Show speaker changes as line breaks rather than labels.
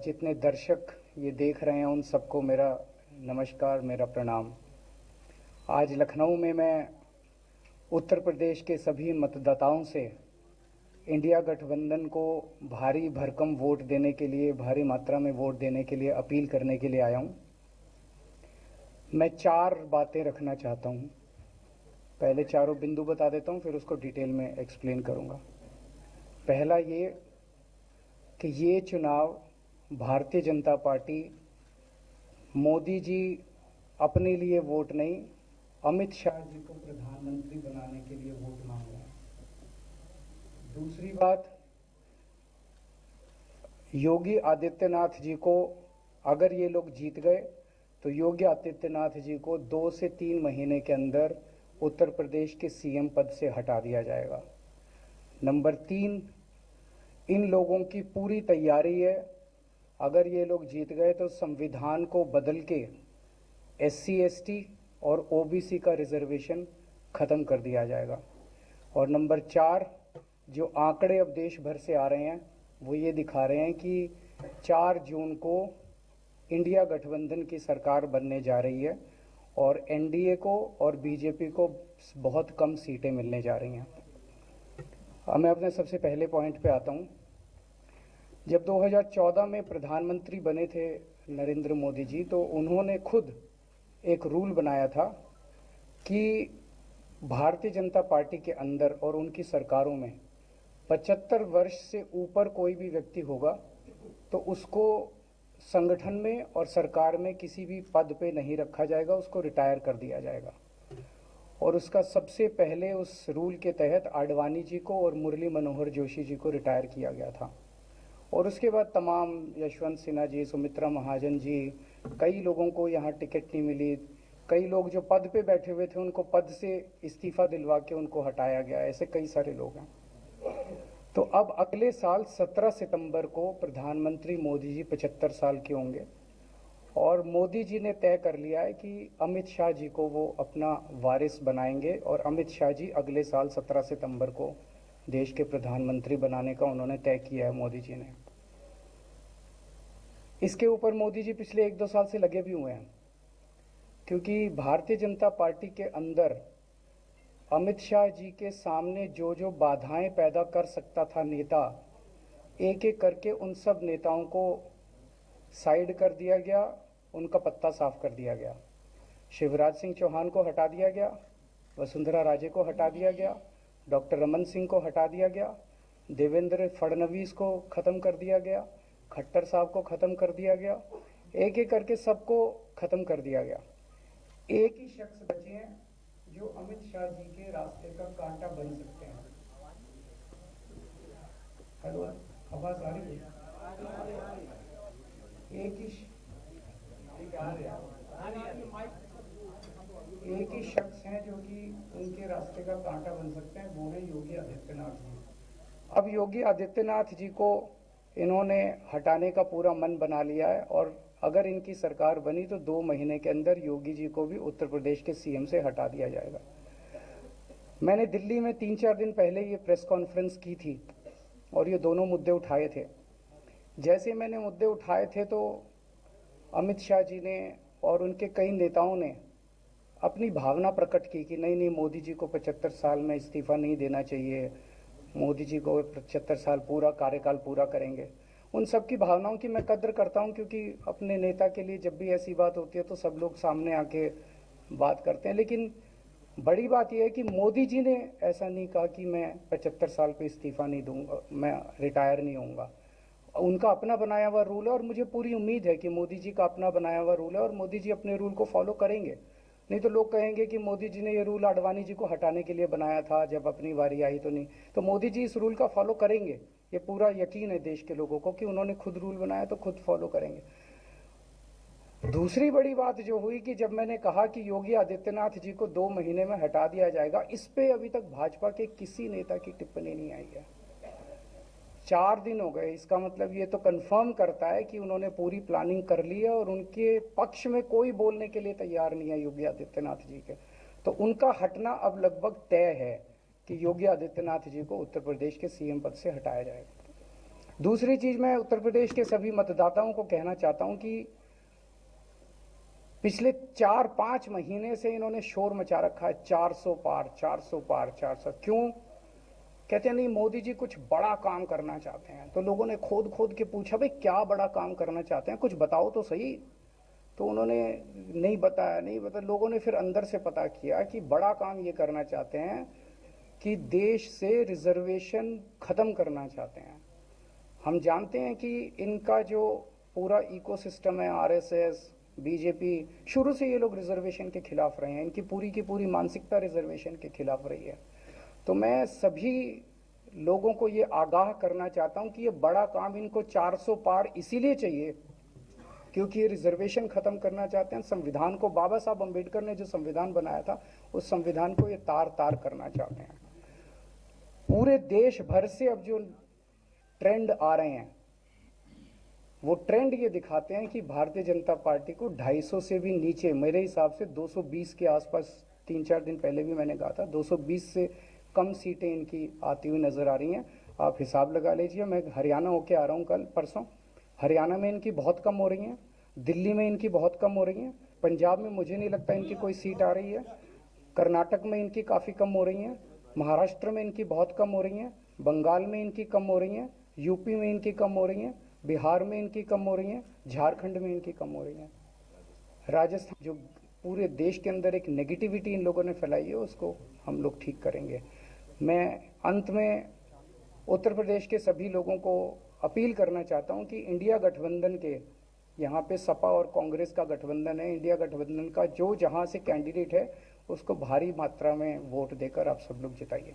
और जितने दर्शक ये देख रहे हैं उन सबको मेरा नमस्कार, मेरा प्रणाम। आज लखनऊ में मैं उत्तर प्रदेश के सभी मतदाताओं से इंडिया गठबंधन को भारी भरकम वोट देने के लिए, भारी मात्रा में वोट देने के लिए अपील करने के लिए आया हूँ। मैं 4 बातें रखना चाहता हूँ। पहले चारों बिंदु बता देता हूँ, फिर उसको डिटेल में एक्सप्लेन करूँगा। पहला ये कि ये चुनाव भारतीय जनता पार्टी, मोदी जी अपने लिए वोट नहीं, अमित शाह जी को प्रधानमंत्री बनाने के लिए वोट मांग रहे हैं। दूसरी बात, योगी आदित्यनाथ जी को अगर ये लोग जीत गए तो योगी आदित्यनाथ जी को 2 से 3 महीने के अंदर उत्तर प्रदेश के सीएम पद से हटा दिया जाएगा। नंबर 3, इन लोगों की पूरी तैयारी है, अगर ये लोग जीत गए तो संविधान को बदल के SC ST और OBC का रिजर्वेशन ख़त्म कर दिया जाएगा। और नंबर 4, जो आंकड़े अब देश भर से आ रहे हैं वो ये दिखा रहे हैं कि 4 जून को इंडिया गठबंधन की सरकार बनने जा रही है और NDA को और BJP को बहुत कम सीटें मिलने जा रही हैं। अब मैं अपने सबसे पहले पॉइंट पे आता हूँ। जब 2014 में प्रधानमंत्री बने थे नरेंद्र मोदी जी, तो उन्होंने खुद एक रूल बनाया था कि भारतीय जनता पार्टी के अंदर और उनकी सरकारों में 75 वर्ष से ऊपर कोई भी व्यक्ति होगा तो उसको संगठन में और सरकार में किसी भी पद पे नहीं रखा जाएगा, उसको रिटायर कर दिया जाएगा। और उसका सबसे पहले उस रूल के तहत आडवाणी जी को और मुरली मनोहर जोशी जी को रिटायर किया गया था। और उसके बाद तमाम यशवंत सिन्हा जी, सुमित्रा महाजन जी, कई लोगों को यहाँ टिकट नहीं मिली, कई लोग जो पद पे बैठे हुए थे उनको पद से इस्तीफा दिलवा के उनको हटाया गया। ऐसे कई सारे लोग हैं। तो अब अगले साल 17 सितंबर को प्रधानमंत्री मोदी जी 75 साल के होंगे और मोदी जी ने तय कर लिया है कि अमित शाह जी को वो अपना वारिस बनाएंगे और अमित शाह जी अगले साल 17 सितंबर को देश के प्रधानमंत्री बनाने का उन्होंने तय किया है, मोदी जी ने। इसके ऊपर मोदी जी पिछले 1-2 साल से लगे भी हुए हैं, क्योंकि भारतीय जनता पार्टी के अंदर अमित शाह जी के सामने जो जो बाधाएं पैदा कर सकता था नेता, एक एक करके उन सब नेताओं को साइड कर दिया गया, उनका पत्ता साफ कर दिया गया। शिवराज सिंह चौहान को हटा दिया गया, वसुंधरा राजे को हटा दिया गया, डॉक्टर रमन सिंह को हटा दिया गया, देवेंद्र फडणवीस को ख़त्म कर दिया गया, खट्टर साहब को ख़त्म कर दिया गया, एक एक करके सबको ख़त्म कर दिया गया। एक ही शख्स बचे हैं जो अमित शाह जी के रास्ते का कांटा बन सकते हैं। हेलो, आवाज आ रही है? एक ही शख्स हैं जो कि उनके रास्ते का कांटा बन सकते हैं, वो है योगी आदित्यनाथ जी। अब योगी आदित्यनाथ जी को इन्होंने हटाने का पूरा मन बना लिया है और अगर इनकी सरकार बनी तो 2 महीने के अंदर योगी जी को भी उत्तर प्रदेश के सीएम से हटा दिया जाएगा। मैंने दिल्ली में 3-4 दिन पहले ये प्रेस कॉन्फ्रेंस की थी और ये दोनों मुद्दे उठाए थे। जैसे मैंने मुद्दे उठाए थे तो अमित शाह जी ने और उनके कई नेताओं ने अपनी भावना प्रकट की कि नहीं, मोदी जी को 75 साल में इस्तीफा नहीं देना चाहिए, मोदी जी को 75 साल पूरा कार्यकाल पूरा करेंगे। उन सब की भावनाओं की मैं कद्र करता हूं, क्योंकि अपने नेता के लिए जब भी ऐसी बात होती है तो सब लोग सामने आके बात करते हैं। लेकिन बड़ी बात यह है कि मोदी जी ने ऐसा नहीं कहा कि मैं 75 साल पे इस्तीफा नहीं दूंगा, मैं रिटायर नहीं होऊंगा। उनका अपना बनाया हुआ रूल है और मुझे पूरी उम्मीद है कि मोदी जी का अपना बनाया हुआ रूल है और मोदी जी अपने रूल को फॉलो करेंगे। नहीं तो लोग कहेंगे कि मोदी जी ने ये रूल आडवाणी जी को हटाने के लिए बनाया था, जब अपनी बारी आई तो नहीं। तो मोदी जी इस रूल का फॉलो करेंगे, ये पूरा यकीन है देश के लोगों को कि उन्होंने खुद रूल बनाया तो खुद फॉलो करेंगे। दूसरी बड़ी बात जो हुई कि जब मैंने कहा कि योगी आदित्यनाथ जी को 2 महीने में हटा दिया जाएगा, इस पे अभी तक भाजपा के किसी नेता की टिप्पणी नहीं आई है। 4 दिन हो गए। इसका मतलब ये तो कंफर्म करता है कि उन्होंने पूरी प्लानिंग कर ली है और उनके पक्ष में कोई बोलने के लिए तैयार नहीं है योगी आदित्यनाथ जी के। तो उनका हटना अब लगभग तय है कि योगी आदित्यनाथ जी को उत्तर प्रदेश के सीएम पद से हटाया जाएगा। दूसरी चीज मैं उत्तर प्रदेश के सभी मतदाताओं को कहना चाहता हूं कि पिछले 4-5 महीने से इन्होंने शोर मचा रखा है 400 पार 400 पार 400। क्यों? कहते हैं नहीं मोदी जी कुछ बड़ा काम करना चाहते हैं। तो लोगों ने खोद खोद के पूछा भाई क्या बड़ा काम करना चाहते हैं, कुछ बताओ तो सही। तो उन्होंने नहीं बताया। लोगों ने फिर अंदर से पता किया कि बड़ा काम ये करना चाहते हैं कि देश से रिजर्वेशन खत्म करना चाहते हैं। हम जानते हैं कि इनका जो पूरा इकोसिस्टम है, आरएसएस, बीजेपी, शुरू से ये लोग रिजर्वेशन के खिलाफ रहे हैं। इनकी पूरी की पूरी मानसिकता रिजर्वेशन के खिलाफ रही है। तो मैं सभी लोगों को ये आगाह करना चाहता हूं कि ये बड़ा काम इनको 400 पार इसीलिए चाहिए क्योंकि ये रिजर्वेशन खत्म करना चाहते हैं। संविधान को, बाबा साहब अम्बेडकर ने जो संविधान बनाया था उस संविधान को ये तार तार करना चाहते हैं। पूरे देश भर से अब जो ट्रेंड आ रहे हैं वो ट्रेंड ये दिखाते हैं कि भारतीय जनता पार्टी को 250 से भी नीचे, मेरे हिसाब से 220 के आसपास, 3-4 दिन पहले भी मैंने कहा था 220 से कम सीटें इनकी आती हुई नजर आ रही हैं। आप हिसाब लगा लीजिए। मैं हरियाणा होके आ रहा हूँ कल परसों, हरियाणा में इनकी बहुत कम हो रही हैं, दिल्ली में इनकी बहुत कम हो रही हैं, पंजाब में मुझे नहीं लगता इनकी कोई सीट आ रही है, कर्नाटक में इनकी काफ़ी कम हो रही हैं, महाराष्ट्र में इनकी बहुत कम हो रही हैं, बंगाल में इनकी कम हो रही हैं, यूपी में इनकी कम हो रही हैं, बिहार में इनकी कम हो रही हैं, झारखंड में इनकी कम हो रही हैं, राजस्थान। जो पूरे देश के अंदर एक नेगेटिविटी इन लोगों ने फैलाई है उसको हम लोग ठीक करेंगे। मैं अंत में उत्तर प्रदेश के सभी लोगों को अपील करना चाहता हूं कि इंडिया गठबंधन के, यहाँ पे सपा और कांग्रेस का गठबंधन है, इंडिया गठबंधन का जो जहाँ से कैंडिडेट है उसको भारी मात्रा में वोट देकर आप सब लोग जिताइए।